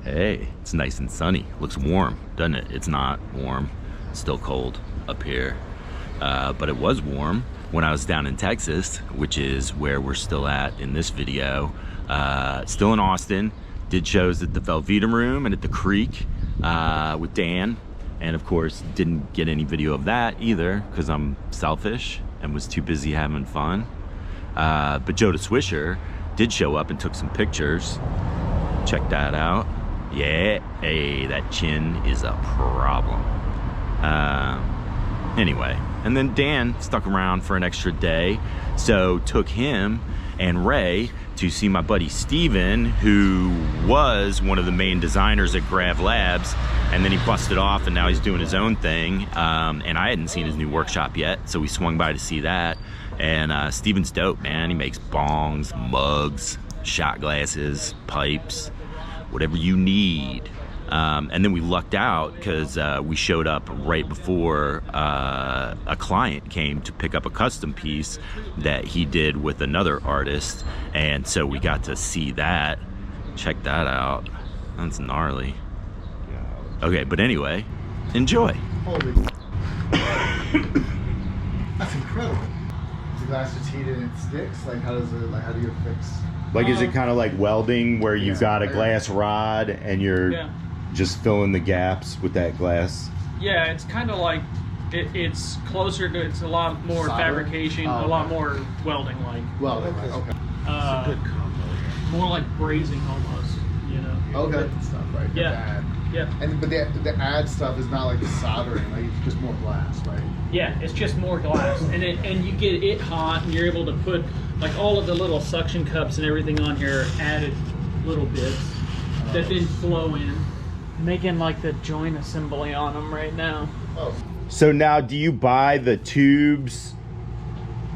Hey, it's nice and sunny. Looks warm, doesn't it? It's not warm. It's still cold up here. But it was warm when I was down in Texas, which is where we're still at in this video. Still in Austin. Did shows at the Velveeta Room and at the Creek with Dan. And of course, didn't get any video of that either because I'm selfish and was too busy having fun. But Joe the Swisher did show up and took some pictures. Check that out. Yeah, hey, that chin is a problem. Anyway, and then Dan stuck around for an extra day, so took him and Ray to see my buddy Stephan, who was one of the main designers at Grav Labs, and then he busted off and now he's doing his own thing. And I hadn't seen his new workshop yet, so we swung by to see that. And Stephan's dope, man. He makes bongs, mugs, shot glasses, pipes, whatever you need. And then we lucked out because we showed up right before a client came to pick up a custom piece that he did with another artist, and so we got to see that. Check that out. That's gnarly. Okay, but anyway, enjoy. Holy. That's incredible. The glass is heated and it sticks. Like, how does it? Like, how do you fix? Like, is it kind of like welding where you've got a glass rod and you're just filling the gaps with that glass? Yeah, it's kind of like it's closer to, it's a lot more fabrication, a lot more welding like. Welding, okay. That's a good combo. More like brazing almost, you know. Okay. Stuff, right? Yeah. Yeah. And but the add stuff is not like the soldering, like it's just more glass, right? Yeah, it's just more glass, and you get it hot, and you're able to put like all of the little suction cups and everything on here, added little bits that then flow in, making like the joint assembly on them right now. Oh. So now, do you buy the tubes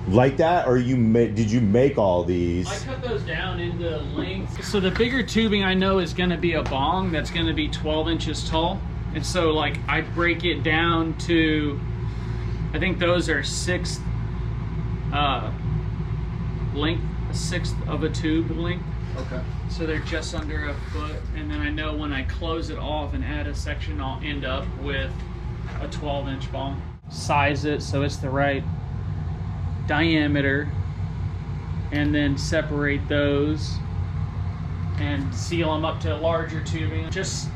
like that, or did you make all these? I cut those down into length. So the bigger tubing I know is going to be a bong that's going to be 12 inches tall, and so like I break it down to, I think those are 1/6 length, 1/6 of a tube length. Okay. So they're just under a foot, and then I know when I close it off and add a section, I'll end up with a 12-inch bong. Size it so it's the right diameter, and then separate those and seal them up to larger tubing. Just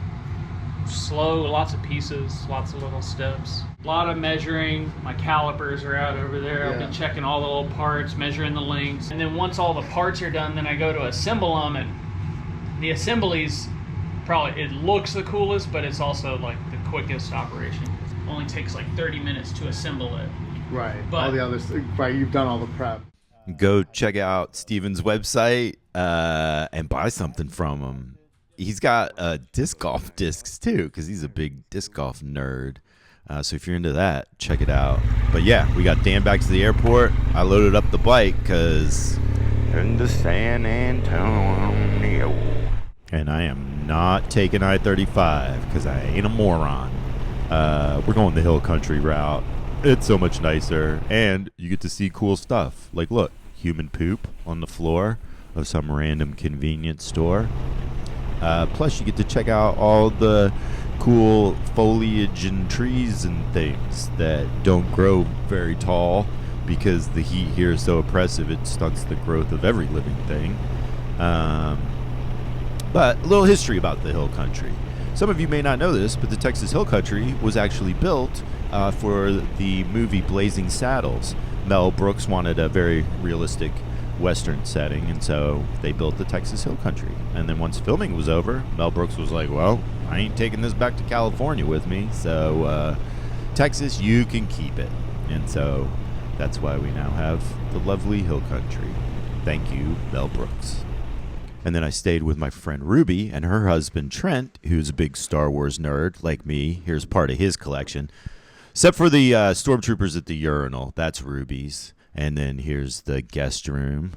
slow, lots of pieces, lots of little steps. A lot of measuring. My calipers are out over there. I'll be checking all the little parts, measuring the lengths. And then once all the parts are done, then I go to assemble them, and the assemblies, probably, it looks the coolest, but it's also like the quickest operation. It only takes like 30 minutes to assemble it. Right. But all the others, right? You've done all the prep. Go check out Stephan's website and buy something from him. He's got disc golf discs too, because he's a big disc golf nerd. So if you're into that, check it out. But yeah, we got Dan back to the airport. I loaded up the bike because into San Antonio. And I am not taking I-35 because I ain't a moron. We're going the hill country route. It's so much nicer, and you get to see cool stuff. Like, look, human poop on the floor of some random convenience store. Plus, you get to check out all the cool foliage and trees and things that don't grow very tall because the heat here is so oppressive it stunts the growth of every living thing. But a little history about the hill country. Some of you may not know this, but the Texas Hill Country was actually built for the movie Blazing Saddles. Mel Brooks wanted a very realistic Western setting, and so they built the Texas Hill Country. And then once filming was over, Mel Brooks was like, well, I ain't taking this back to California with me, so Texas, you can keep it. And so that's why we now have the lovely Hill Country. Thank you, Mel Brooks. And then I stayed with my friend Ruby and her husband Trent, who's a big Star Wars nerd like me. Here's part of his collection. Except for the stormtroopers at the urinal. That's Ruby's. And then here's the guest room.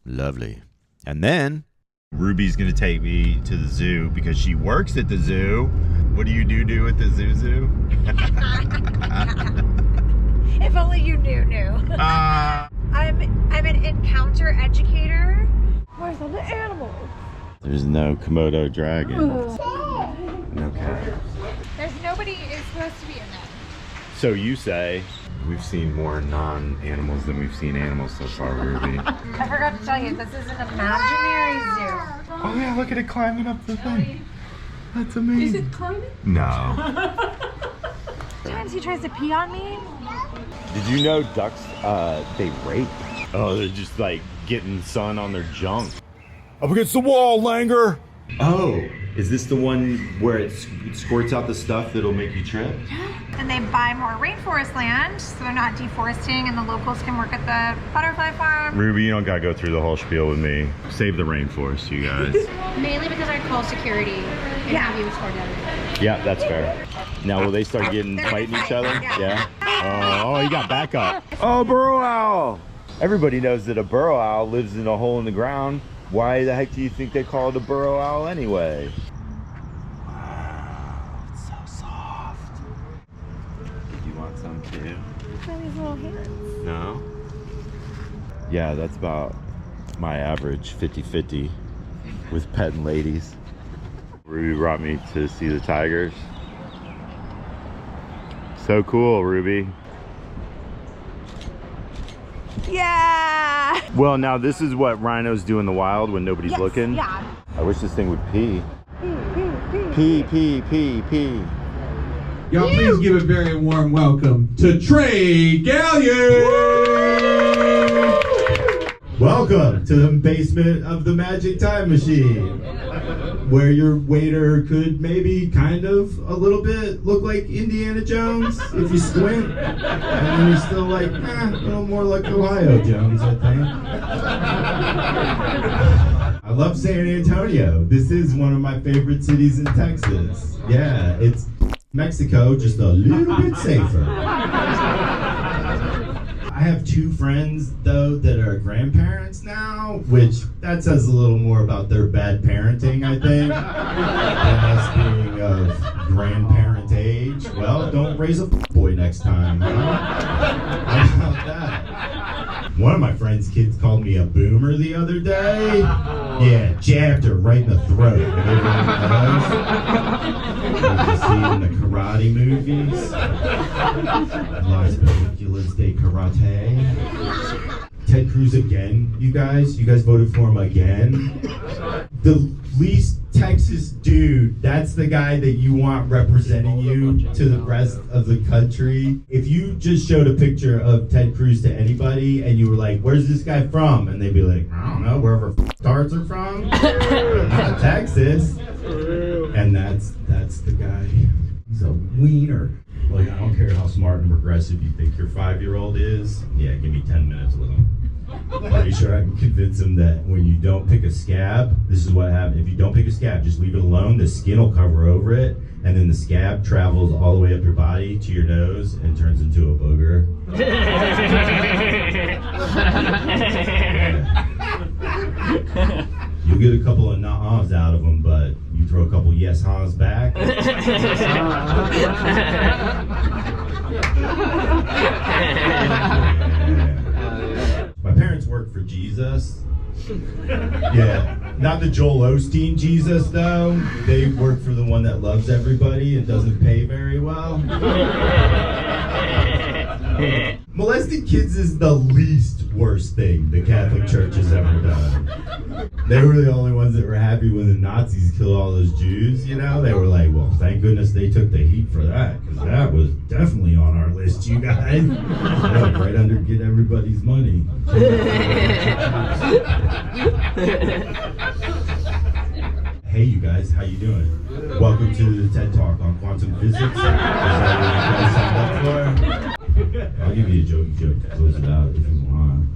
Lovely. And then Ruby's going to take me to the zoo because she works at the zoo. What do you do at the zoo? If only you knew. I'm an encounter educator. Where's all the animals? There's no Komodo dragon. No cat. There's nobody is supposed to be in there. So you say we've seen more non-animals than we've seen animals so far, Ruby. I forgot to tell you, this is an imaginary zoo. Oh yeah, look at it climbing up the thing. That's amazing. Is it climbing? No. Sometimes he tries to pee on me. Did you know ducks, they rape? Oh, they're just like getting sun on their junk. Up against the wall, Langer! Oh, is this the one where it squirts out the stuff that'll make you trip? And they buy more rainforest land, so they're not deforesting, and the locals can work at the butterfly farm. Ruby, you don't gotta go through the whole spiel with me. Save the rainforest, you guys. Mainly because I call security and have you escort down. Yeah, that's fair. Now, will they start fighting each other? Yeah. Oh, you got backup. Oh, burrow owl! Everybody knows that a burrow owl lives in a hole in the ground. Why the heck do you think they call it a burrow owl anyway? Wow, it's so soft. Do you want some too? Look at these little hands. No? Yeah, that's about my average, 50-50 with petting ladies. Ruby brought me to see the tigers. So cool, Ruby. Yeah! Well, now this is what rhinos do in the wild when nobody's Yes, looking. yeah. I wish this thing would pee. Pee. Y'all please give a very warm welcome to Trey Galyon! Welcome to the basement of the Magic Time Machine, where your waiter could maybe kind of a little bit look like Indiana Jones if you squint, and then he's still like, a little more like Ohio Jones, I think. I love San Antonio. This is one of my favorite cities in Texas. Yeah, it's Mexico, just a little bit safer. I have two friends, though, that are grandparents now, which that says a little more about their bad parenting, I think, than us being of grandparent age. Well, don't raise a boy next time, huh? How about that? One of my friend's kids called me a boomer the other day. Yeah, jabbed her right in the throat. Everyone knows. You see in the karate movies. Las Películas de Karate. Ted Cruz again, you guys voted for him again. The least Texas dude, that's the guy that you want representing you to the rest of the country. If you just showed a picture of Ted Cruz to anybody and you were like, where's this guy from? And they'd be like, I don't know, wherever tarts are from. Not Texas. And that's the guy. He's a wiener. Like, I don't care how smart and progressive you think your 5-year-old is. Yeah, give me 10 minutes with him. Pretty sure I can convince him that when you don't pick a scab, this is what happens. If you don't pick a scab, just leave it alone. The skin will cover over it, and then the scab travels all the way up your body to your nose and turns into a booger. You'll get a couple of nah-ahs out of them, but you throw a couple yes-ha's back. My parents work for Jesus. Yeah, not the Joel Osteen Jesus, though. They work for the one that loves everybody and doesn't pay very well. Molesting kids is the least worst thing the Catholic Church has ever done. They were the only ones that were happy when the Nazis killed all those Jews, you know? They were like, well, thank goodness they took the heat for that, because that was definitely on our list, you guys. Right under get everybody's money. Hey, you guys, how you doing? Welcome to the TED Talk on quantum physics. Is that what you guys signed up for? I'll give you a jokey joke to close it out if you want.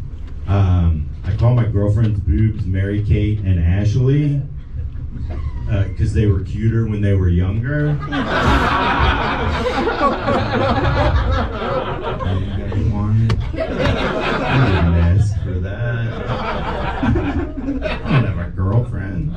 I call my girlfriend's boobs Mary Kate and Ashley because they were cuter when they were younger. You guys want it? I didn't ask for that. I don't have a girlfriend.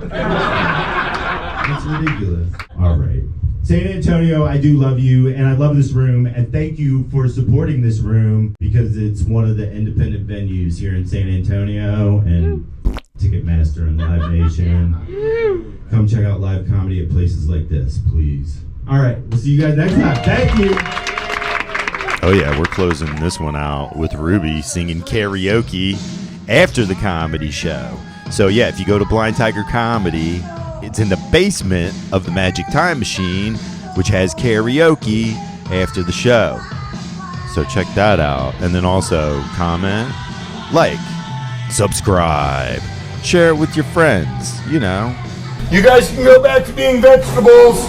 It's ridiculous. All right. San Antonio, I do love you, and I love this room, and thank you for supporting this room because it's one of the independent venues here in San Antonio, and Ticketmaster and Live Nation. Come check out live comedy at places like this, please. All right, we'll see you guys next time. Thank you. Oh yeah, we're closing this one out with Ruby singing karaoke after the comedy show. So yeah, if you go to Blind Tiger Comedy, it's in the basement of the Magic Time Machine, which has karaoke after the show. So check that out. And then also comment, like, subscribe, share it with your friends, you know. You guys can go back to being vegetables.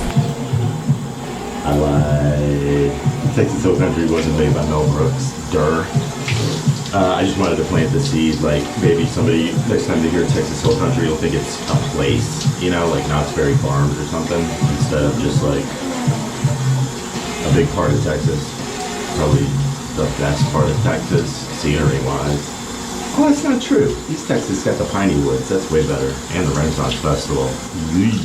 I lied. Texas Hill Country wasn't made by Mel Brooks. Durr. I just wanted to plant the seed, like maybe somebody next time they hear Texas Hill Country will think it's a place, you know, like Knott's Berry Farms or something, instead of just like a big part of Texas. Probably the best part of Texas, scenery-wise. Oh, that's not true. East Texas got the Piney Woods. That's way better. And the Renaissance Festival. Yee.